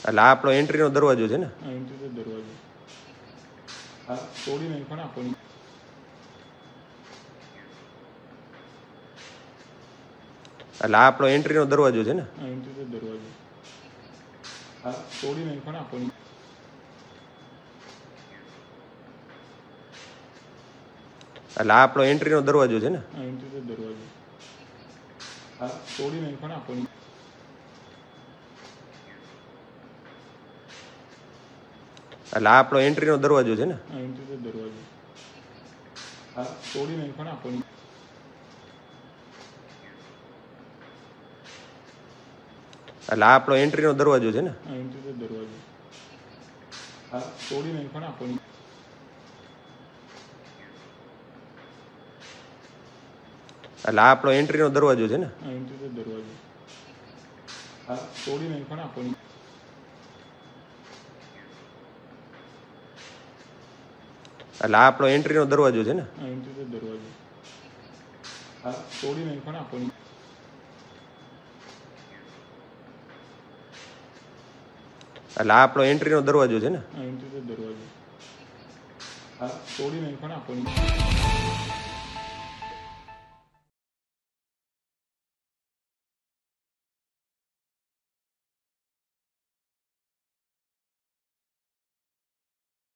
એટલે આ આપણો એન્ટ્રીનો દરવાજો છે ને? આ એન્ટ્રીનો દરવાજો. આ તોડી નાખ્યો ને આપણને. એટલે આ આપણો એન્ટ્રીનો દરવાજો છે ને? આ એન્ટ્રીનો દરવાજો. આ તોડી નાખ્યો ને આપણને. એટલે આ આપણો એન્ટ્રીનો દરવાજો છે ને? આ એન્ટ્રીનો દરવાજો. આ તોડી નાખ્યો ને આપણને. એટલે આ આપણો એન્ટ્રીનો દરવાજો છે ને? આ એન્ટ્રીનો દરવાજો. આ તોડી નાખ્યો ને આપણને. એટલે આ આપણો એન્ટ્રીનો દરવાજો છે ને? આ એન્ટ્રીનો દરવાજો. આ તોડી નાખ્યો ને આપણને. એટલે આ આપણો એન્ટ્રીનો દરવાજો છે ને? આ એન્ટ્રીનો દરવાજો. આ તોડી નાખ્યો ને આપણને. એટલે આ આપણો એન્ટ્રીનો દરવાજો છે ને? આ એન્ટ્રીનો દરવાજો. આ તોડી નાખ્યો ને આપણને. એટલે આ આપણો એન્ટ્રીનો દરવાજો છે ને? આ એન્ટ્રીનો દરવાજો. આ તોડી નાખ્યો ને આપણને.